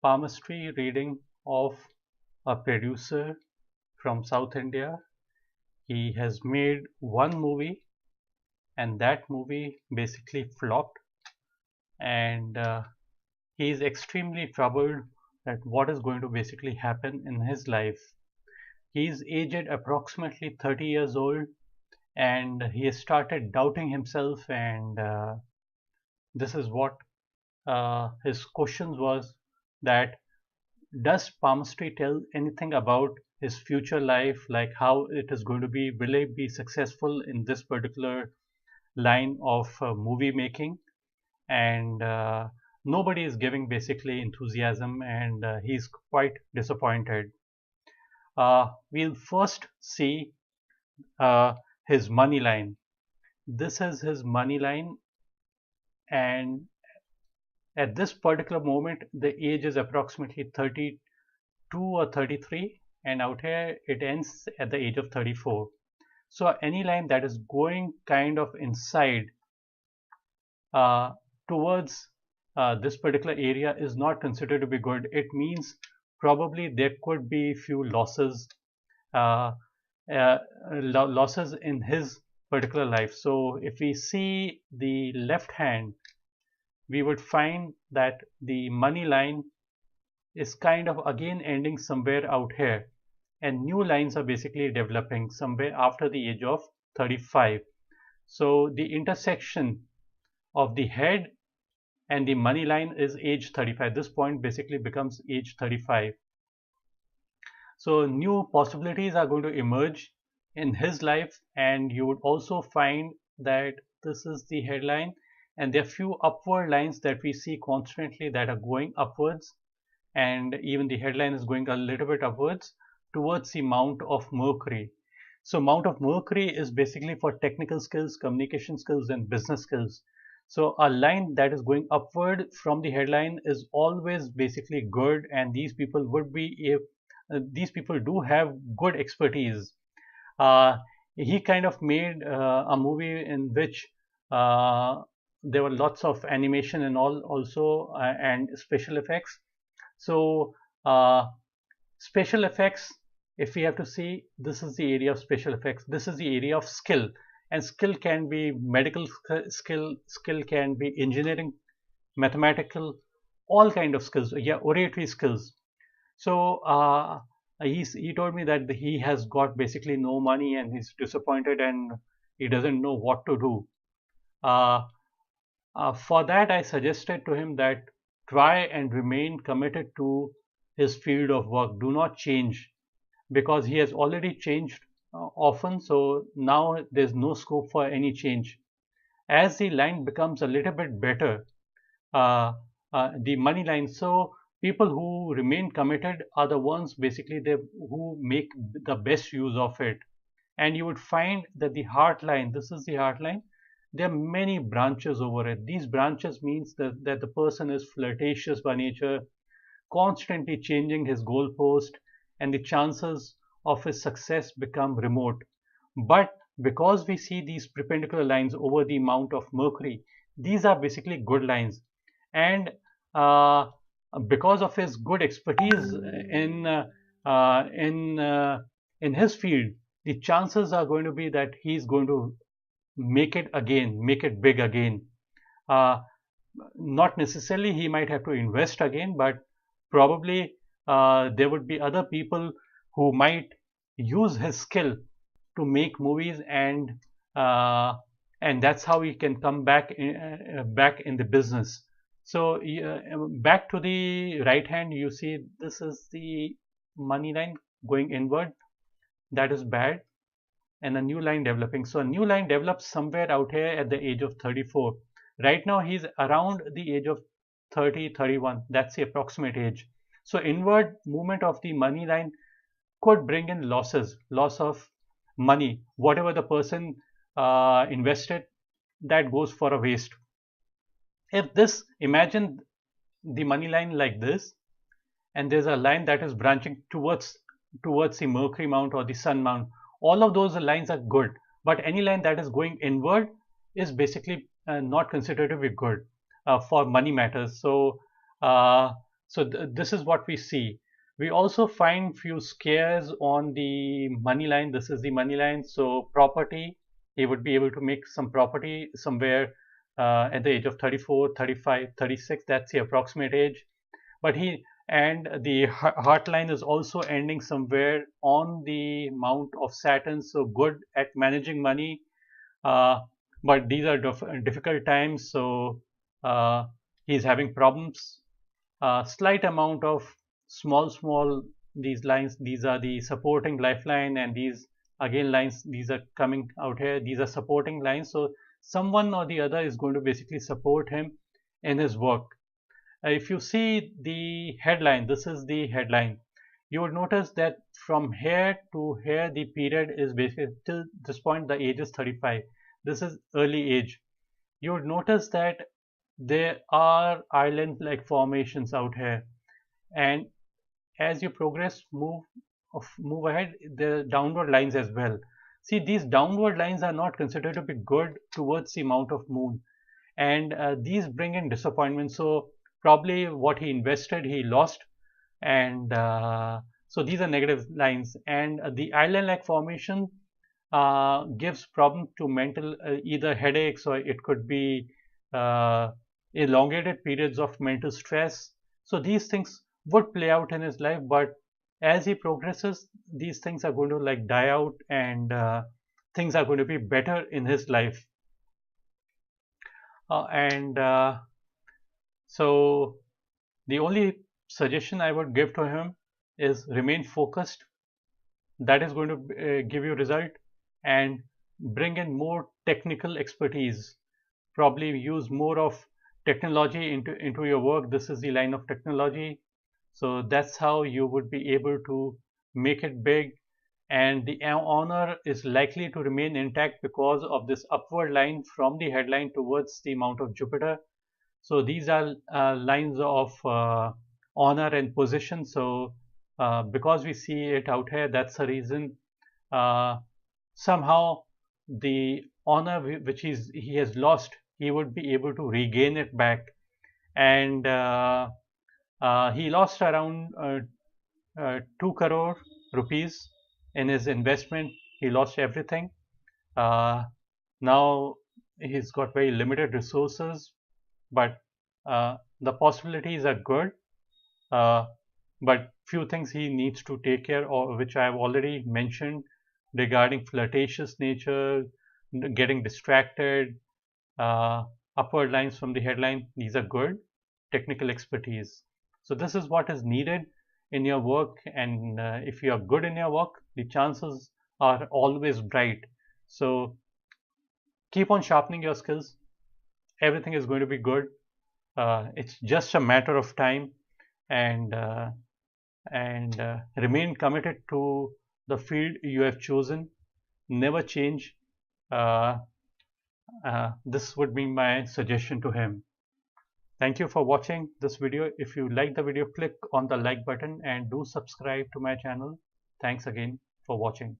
palmistry reading of a producer from South India. He has made one movie, and that movie basically flopped, and he is extremely troubled at what is going to basically happen in his life. He is aged approximately 30 years old, and he has started doubting himself, and this is what his questions was, that does palmistry tell anything about his future life, like how it is going to be, will he be successful in this particular line of movie making? And nobody is giving basically enthusiasm, and he's quite disappointed. We'll first see uh, his money line. This is his money line, and at this particular moment the age is approximately 32 or 33, and out here it ends at the age of 34. So any line that is going kind of inside uh, towards this particular area is not considered to be good. It means probably there could be few losses, uh, losses in his particular life. So if we see the left hand, we would find that the money line is kind of again ending somewhere out here, and new lines are basically developing somewhere after the age of 35. So the intersection of the head and the money line is age 35. This point basically becomes age 35. So new possibilities are going to emerge in his life, and you would also find that this is the headline, and there are few upward lines that we see constantly that are going upwards, and even the headline is going a little bit upwards towards the Mount of Mercury. So Mount of Mercury is basically for technical skills, communication skills, and business skills. So a line that is going upward from the headline is always basically good, and these people would be, if these people do have good expertise. Uh, he kind of made a movie in which there were lots of animation and all also, and special effects. So special effects, if we have to see, this is the area of special effects. This is the area of skill, and skill can be medical skill can be engineering, mathematical, all kind of skills. Yeah, oratory skills. So he told me that he has got basically no money, and he's disappointed, and he doesn't know what to do. Uh, for that, I suggested to him that try and remain committed to his field of work. Do not change, because he has already changed often. So now there's no scope for any change. As the line becomes a little bit better, uh, the money line. So people who remain committed are the ones basically who make the best use of it. And you would find that the heart line, this is the heart line, there are many branches over it. These branches means that the person is flirtatious by nature, constantly changing his goalpost, and the chances of his success become remote. But because we see these perpendicular lines over the Mount of Mercury, these are basically good lines. And uh, because of his good expertise uh, in uh, in his field, the chances are going to be that he's going to make it again, make it big again. Uh, Not necessarily he might have to invest again, but probably there would be other people who might use his skill to make movies, uh, and that's how he can come back in the business. So back to the right hand, you see this is the money line going inward. That is bad, and a new line developing. So a new line develops somewhere out here at the age of 34. Right now he's around the age of 30, 31. That's the approximate age. So inward movement of the money line could bring in losses, loss of money. Whatever the person invested, that goes for a waste. If this, imagine the money line like this, and there's a line that is branching towards the Mercury mount or the Sun mount. All of those lines are good, but any line that is going inward is basically not considered to be good for money matters. Uh, So this is what we see. We also find few scares on the money line. This is the money line. So property, he would be able to make some property somewhere at the age of 34, 35, 36. That's the approximate age. But the heart line is also ending somewhere on the mount of Saturn. So good at managing money. Uh, but these are difficult times. So he's having problems. Slight amount of small these lines, these are the supporting lifeline, and these again lines, these are coming out here, these are supporting lines. So someone or the other is going to basically support him in his work. If you see the headline, this is the headline, you would notice that from here to here the period is basically till this point the age is 35. This is early age. You would notice that there are island like formations out here, and as you progress, move ahead, the downward lines as well. See, these downward lines are not considered to be good towards the amount of moon, and these bring in disappointment. So probably what he invested he lost, and so these are negative lines. And the island like formation gives problem to mental, either headaches, or it could be uh, elongated periods of mental stress. So these things would play out in his life, but as he progresses, these things are going to like die out, and things are going to be better in his life. And so the only suggestion I would give to him is remain focused. That is going to give you result, and bring in more technical expertise. Probably use more of technology into your work. This is the line of technology. So that's how you would be able to make it big, and the honor is likely to remain intact because of this upward line from the headline towards the mount of Jupiter. So these are lines of honor and position. So because we see it out here, that's the reason. Uh, Somehow the honor which he has lost, he would be able to regain it back. And he lost around 2 crore rupees in his investment. He lost everything. Uh, Now he's got very limited resources, but the possibilities are good. Uh, but few things he needs to take care of, which I have already mentioned, regarding flirtatious nature, getting distracted, uh, upward lines from the headline. These are good. Technical expertise. So this is what is needed in your work, and if you are good in your work, the chances are always bright. So keep on sharpening your skills. Everything is going to be good. It's just a matter of time, and remain committed to the field you have chosen. Never change. Uh, this would be my suggestion to him. Thank you for watching this video. If you like the video, click on the like button and do subscribe to my channel. Thanks again for watching.